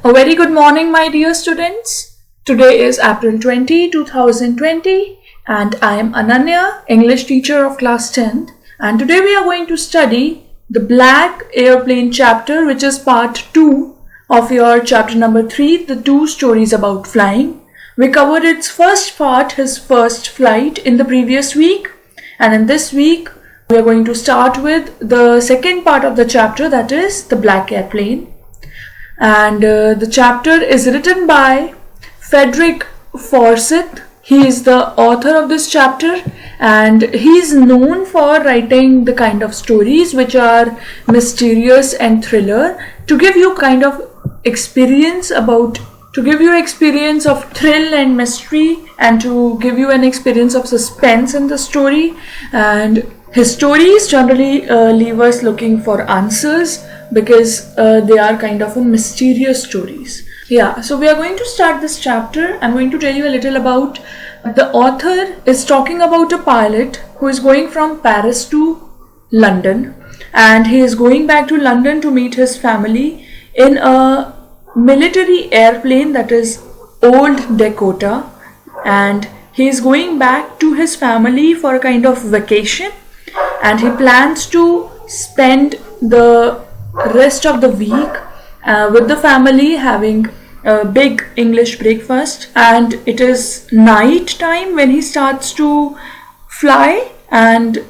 A very good morning, my dear students. Today is April 20, 2020, and I am Ananya, English teacher of class 10th. And today we are going to study the Black Airplane chapter, which is part 2 of your chapter number 3, the 2 stories about flying. We covered its first part, his first flight, in the previous week. And in this week, we are going to start with the second part of the chapter, that is the Black Airplane. And the chapter is written by Frederick Forsyth. He is the author of this chapter, and he is known for writing the kind of stories which are mysterious and thriller, to give you kind of experience of thrill and mystery, and to give you an experience of suspense in the story. And his stories generally leave us looking for answers, because they are kind of mysterious stories. Yeah, so we are going to start this chapter. I'm going to tell you a little about the author is talking about a pilot who is going from Paris to London, and he is going back to London to meet his family in a military airplane, that is Old Dakota, and he is going back to his family for a kind of vacation, and he plans to spend the rest of the week with the family, having a big English breakfast. And it is night time when he starts to fly, and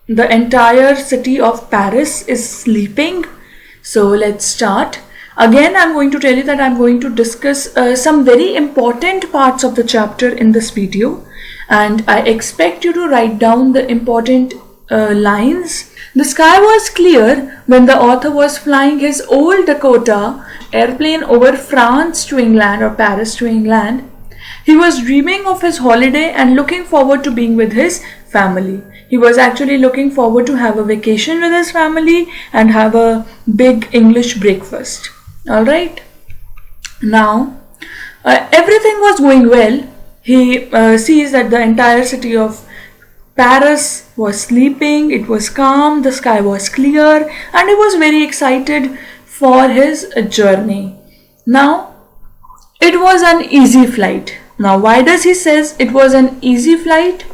the entire city of Paris is sleeping. So let's start. Again, I'm going to tell you that I'm going to discuss some very important parts of the chapter in this video, and I expect you to write down the important lines. The sky was clear when the author was flying his Old Dakota airplane over France to England, or Paris to England. He was dreaming of his holiday and looking forward to being with his family. He was actually looking forward to have a vacation with his family and have a big English breakfast. Alright. Now, everything was going well. He sees that the entire city of Paris was sleeping, it was calm, the sky was clear, and he was very excited for his journey. Now, it was an easy flight. Now, why does he says it was an easy flight?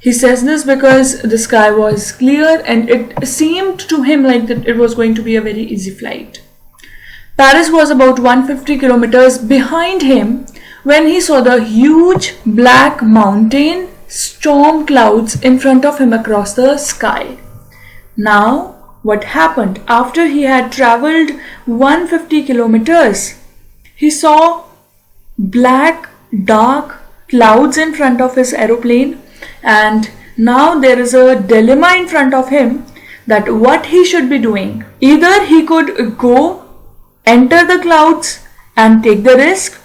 He says this because the sky was clear and it seemed to him like that it was going to be a very easy flight. Paris was about 150 kilometers behind him when he saw the huge black mountain storm clouds in front of him across the sky. Now, what happened? After he had traveled 150 kilometers, he saw black, dark clouds in front of his aeroplane, and now there is a dilemma in front of him that what he should be doing. Either he could go enter the clouds and take the risk,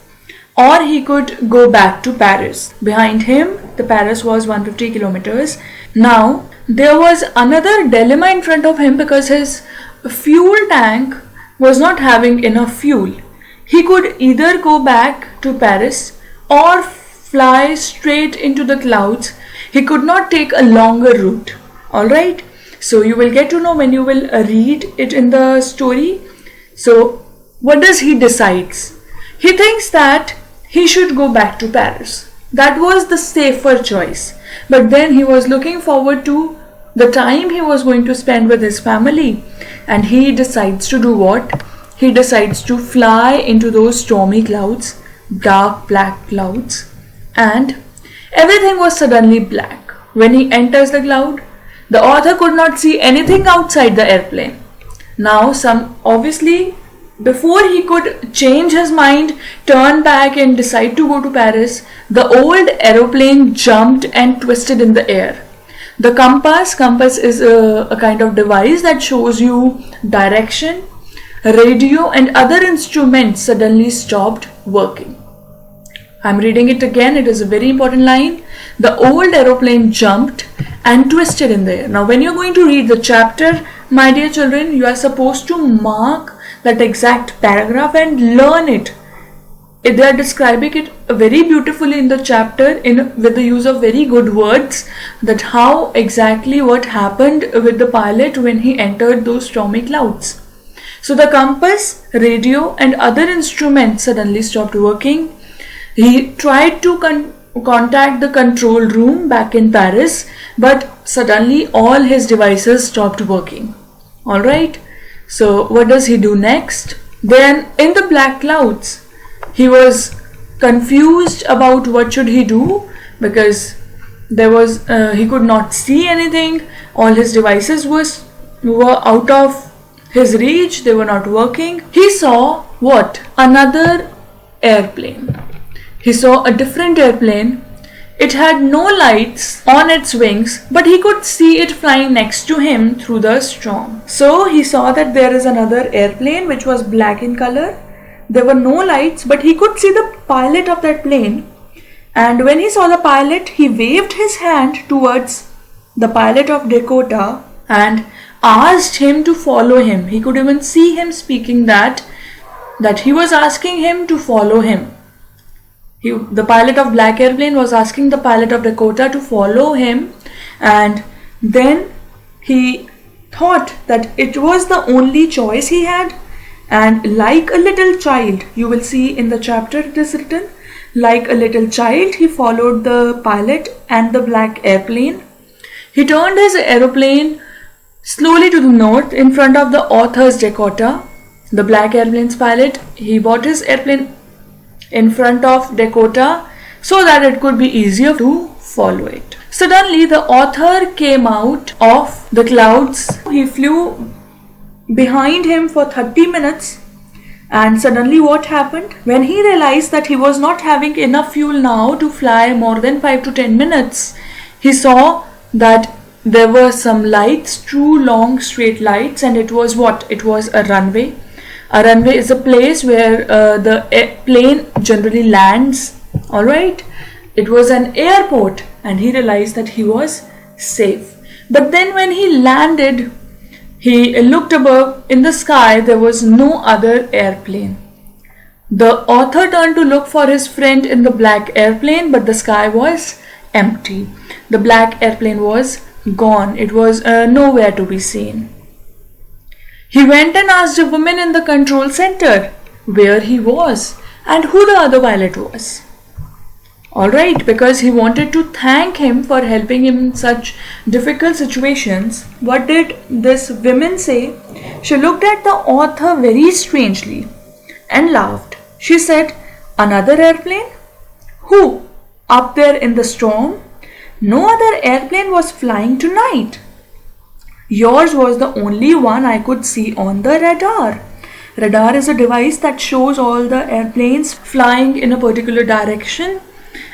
or he could go back to Paris. Behind him, the Paris was 150 kilometers. Now, there was another dilemma in front of him because his fuel tank was not having enough fuel. He could either go back to Paris or fly straight into the clouds. He could not take a longer route. Alright? So you will get to know when you will read it in the story. So, what does he decides? He thinks that he should go back to Paris. That was the safer choice. But then he was looking forward to the time he was going to spend with his family. And he decides to do what? He decides to fly into those stormy clouds, dark black clouds. And everything was suddenly black. When he enters the cloud, the author could not see anything outside the airplane. Now, before he could change his mind, turn back and decide to go to Paris, the old aeroplane jumped and twisted in the air. The compass is a kind of device that shows you direction. Radio and other instruments suddenly stopped working. I'm reading it again. It is a very important line. The old aeroplane jumped and twisted in the air. Now, when you're going to read the chapter, my dear children, you are supposed to mark that exact paragraph and learn it. They are describing it very beautifully in the chapter with the use of very good words, that how exactly what happened with the pilot when he entered those stormy clouds. So the compass, radio and other instruments suddenly stopped working. He tried to contact the control room back in Paris, but suddenly all his devices stopped working. Alright, so what does he do next? Then in the black clouds, he was confused about what should he do, because there was he could not see anything. All his devices were out of his reach, they were not working. He saw what? Another airplane. He saw a different airplane. It had no lights on its wings, but he could see it flying next to him through the storm. So he saw that there is another airplane which was black in color. There were no lights, but he could see the pilot of that plane. And when he saw the pilot, he waved his hand towards the pilot of Dakota and asked him to follow him. He could even see him speaking that he was asking him to follow him. The pilot of black airplane was asking the pilot of Dakota to follow him, and then he thought that it was the only choice he had. And like a little child, you will see in the chapter it is written, like a little child, he followed the pilot and the black airplane. He turned his aeroplane slowly to the north in front of the author's Dakota. The black airplane's pilot, he brought his airplane in front of Dakota so that it could be easier to follow it. Suddenly the author came out of the clouds. He flew behind him for 30 minutes, and suddenly what happened? When he realized that he was not having enough fuel now to fly more than 5 to 10 minutes, he saw that there were some lights, two long straight lights, and it was what? It was a runway. A runway is a place where the plane generally lands. Alright, it was an airport, and he realized that he was safe. But then when he landed, he looked above. In the sky there was no other airplane. The author turned to look for his friend in the black airplane, but the sky was empty. The black airplane was gone. It was nowhere to be seen. He went and asked a woman in the control center where he was and who the other pilot was. Alright, because he wanted to thank him for helping him in such difficult situations. What did this woman say? She looked at the author very strangely and laughed. She said, "Another airplane? Who? Up there in the storm? No other airplane was flying tonight. Yours was the only one I could see on the radar." Radar is a device that shows all the airplanes flying in a particular direction,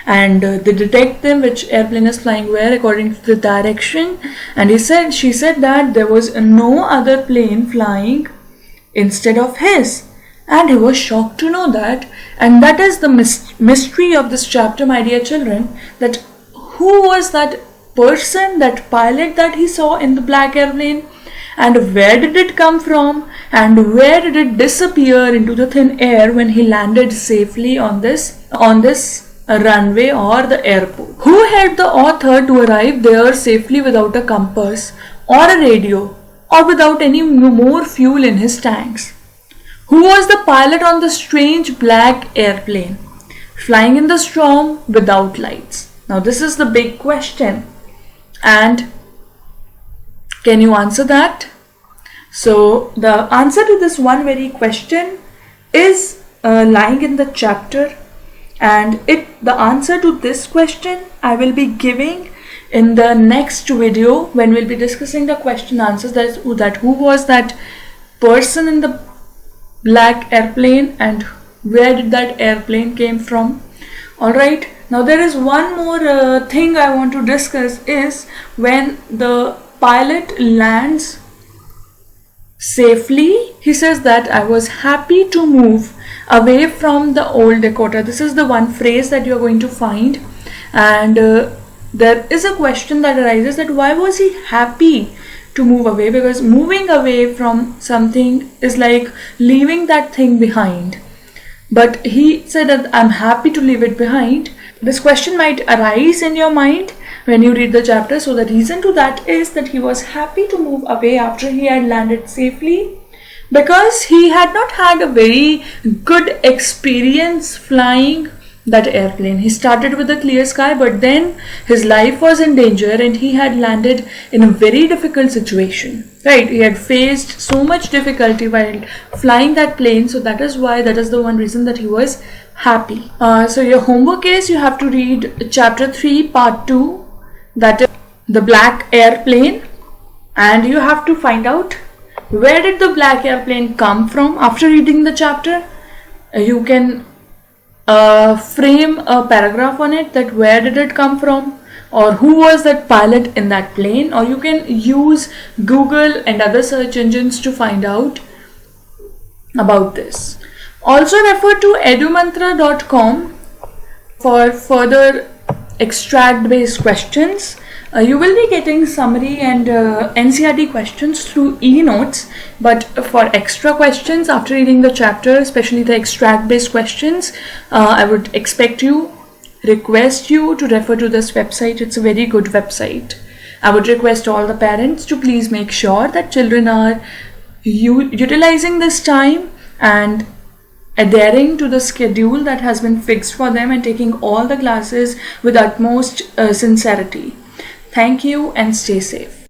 and they detect them, which airplane is flying where according to the direction. And she said that there was no other plane flying instead of his, and he was shocked to know that. And that is the mystery of this chapter, my dear children, that who was that person, that pilot that he saw in the black airplane, and where did it come from, and where did it disappear into the thin air when he landed safely on this runway or the airport. Who helped the author to arrive there safely without a compass or a radio or without any more fuel in his tanks? Who was the pilot on the strange black airplane flying in the storm without lights? Now this is the big question, and can you answer that? So the answer to this one very question is lying in the chapter, and the answer to this question I will be giving in the next video when we'll be discussing the question answers, that who was that person in the black airplane and where did that airplane came from. Alright, now there is one more thing I want to discuss, is when the pilot lands safely, he says that I was happy to move away from the old Dakota. This is the one phrase that you are going to find, and there is a question that arises that why was he happy to move away, because moving away from something is like leaving that thing behind. But he said that I'm happy to leave it behind. This question might arise in your mind when you read the chapter. So the reason to that is that he was happy to move away after he had landed safely, because he had not had a very good experience flying that airplane. He started with a clear sky, but then his life was in danger and he had landed in a very difficult situation. Right, he had faced so much difficulty while flying that plane, so that is the one reason that he was happy. So your homework is you have to read chapter 3 part 2, that is the black airplane, and you have to find out where did the black airplane come from. After reading the chapter, you can frame a paragraph on it, that where did it come from, or who was that pilot in that plane, or you can use Google and other search engines to find out about this. Also refer to edumantra.com for further extract based questions. You will be getting summary and NCERT questions through e-notes, but for extra questions after reading the chapter, especially the extract based questions, I would request you to refer to this website. It's a very good website. I would request all the parents to please make sure that children are utilizing this time and adhering to the schedule that has been fixed for them and taking all the classes with utmost sincerity. Thank you and stay safe.